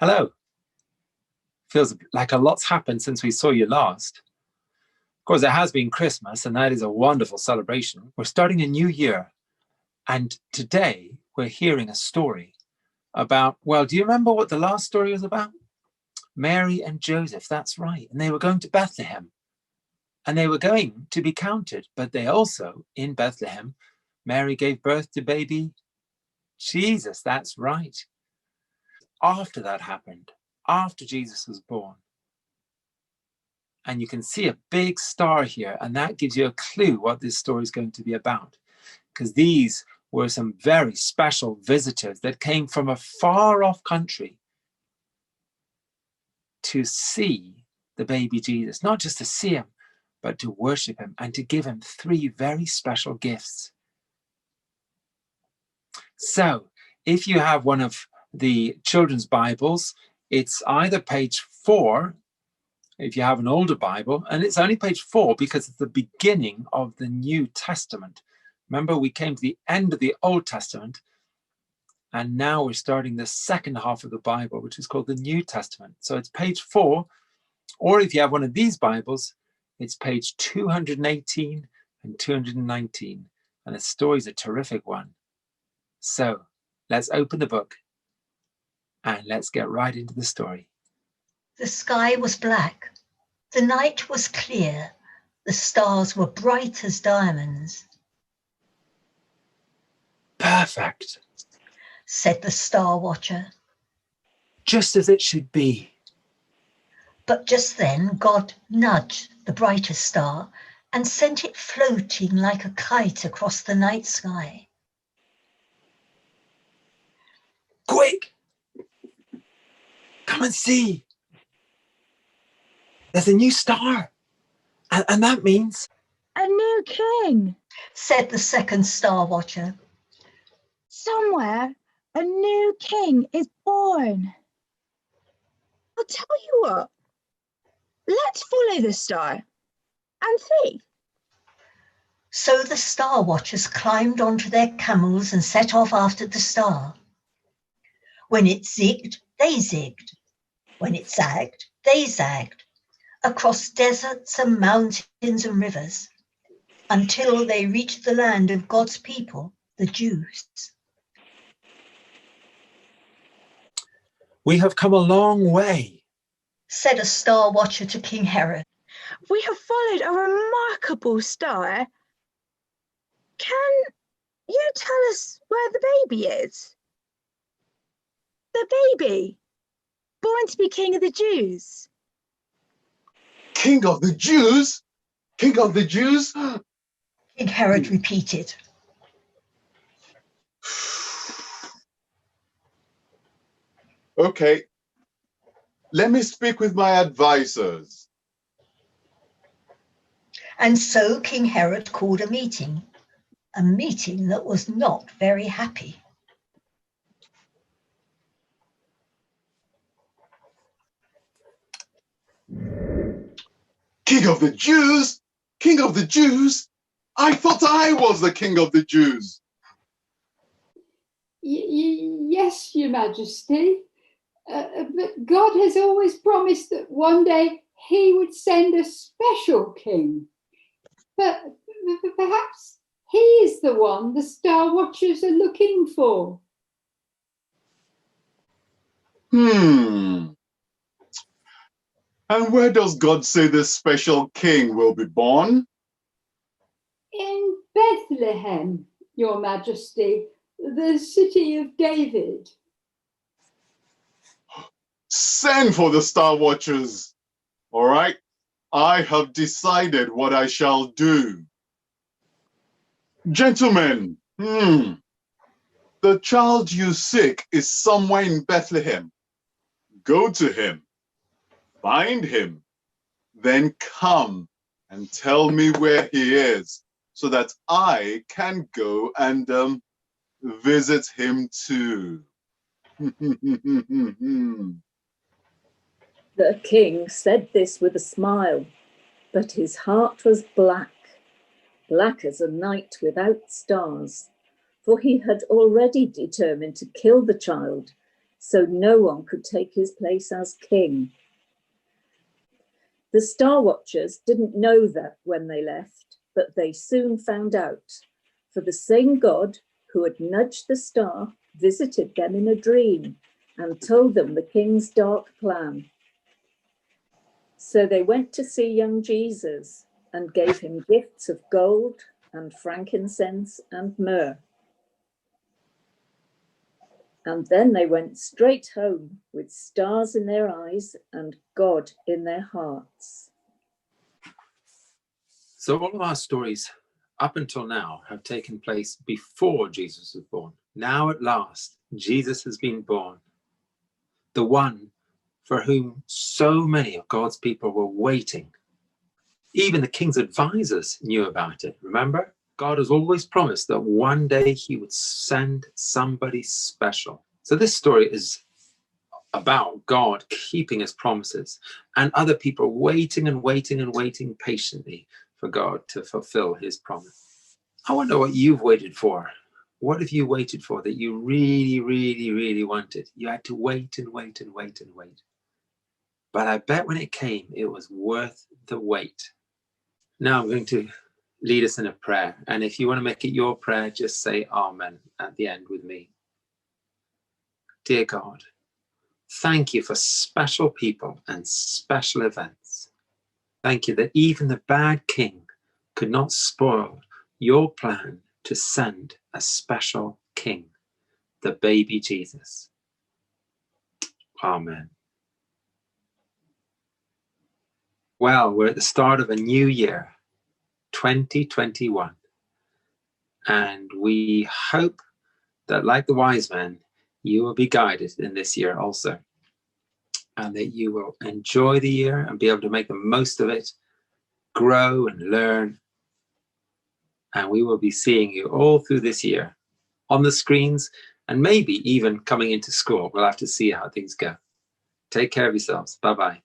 Hello. Feels like a lot's happened since we saw you last. Of course, it has been Christmas, and that is a wonderful celebration. We're starting a new year, and today we're hearing a story about, well, do you remember what the last story was about? Mary and Joseph, that's right. And they were going to Bethlehem, and they were going to be counted, but they also, in Bethlehem, Mary gave birth to baby Jesus, that's right. After that happened, after Jesus was born, and you can see a big star here, and that gives you a clue what this story is going to be about, because these were some very special visitors that came from a far off country to see the baby Jesus, not just to see him, but to worship him and to give him three very special gifts. So if you have one of the children's Bibles, it's either page 4 if you have an older Bible, and it's only page 4 because it's the beginning of the New Testament. Remember, we came to the end of the Old Testament, and now we're starting the second half of the Bible, which is called the New Testament. So it's page 4, or if you have one of these Bibles, it's page 218 and 219, and the story's a terrific one. So let's open the book, and let's get right into the story. The sky was black, the night was clear, the stars were bright as diamonds. Perfect, said the star watcher. Just as it should be. But just then God nudged the brightest star and sent it floating like a kite across the night sky. Quick! Come and see! There's a new star, and that means... a new king, said the second star watcher. Somewhere a new king is born. I'll tell you what, let's follow the star and see. So the star watchers climbed onto their camels and set off after the star. When it zigged, they zigged. When it zagged, they zagged. Across deserts and mountains and rivers, until they reached the land of God's people, the Jews. We have come a long way, said a star watcher to King Herod. We have followed a remarkable star. Can you tell us where the baby is? The baby, born to be king of the Jews. King of the Jews? King of the Jews? King Herod repeated. Okay, let me speak with my advisors. And so King Herod called a meeting that was not very happy. King of the Jews? King of the Jews? I thought I was the king of the Jews. Yes, Your Majesty. But God has always promised that one day he would send a special king. But perhaps he is the one the Star Watchers are looking for. And where does God say this special king will be born? In Bethlehem, Your Majesty, the city of David. Send for the Star Watchers. All right, I have decided what I shall do. Gentlemen, the child you seek is somewhere in Bethlehem. Go to him, find him, then come and tell me where he is so that I can go and visit him too. The king said this with a smile, but his heart was black, black as a night without stars, for he had already determined to kill the child so no one could take his place as king. The Star Watchers didn't know that when they left, but they soon found out, for the same God who had nudged the star visited them in a dream and told them the king's dark plan. So they went to see young Jesus and gave him gifts of gold and frankincense and myrrh. And then they went straight home with stars in their eyes and God in their hearts. So all of our stories up until now have taken place before Jesus was born. Now at last, Jesus has been born. The one for whom so many of God's people were waiting. Even the king's advisors knew about it, remember? God has always promised that one day he would send somebody special. So this story is about God keeping his promises and other people waiting and waiting and waiting patiently for God to fulfill his promise. I wonder what you've waited for. What have you waited for that you really, really, really wanted? You had to wait and wait and wait and wait. But I bet when it came, it was worth the wait. Now I'm going to lead us in a prayer. And if you want to make it your prayer, just say Amen at the end with me. Dear God, thank you for special people and special events. Thank you that even the bad king could not spoil your plan to send a special king, the baby Jesus. Amen. Well, we're at the start of a new year, 2021. And we hope that, like the wise men, you will be guided in this year also. And that you will enjoy the year and be able to make the most of it, grow and learn. And we will be seeing you all through this year on the screens and maybe even coming into school. We'll have to see how things go. Take care of yourselves. Bye-bye.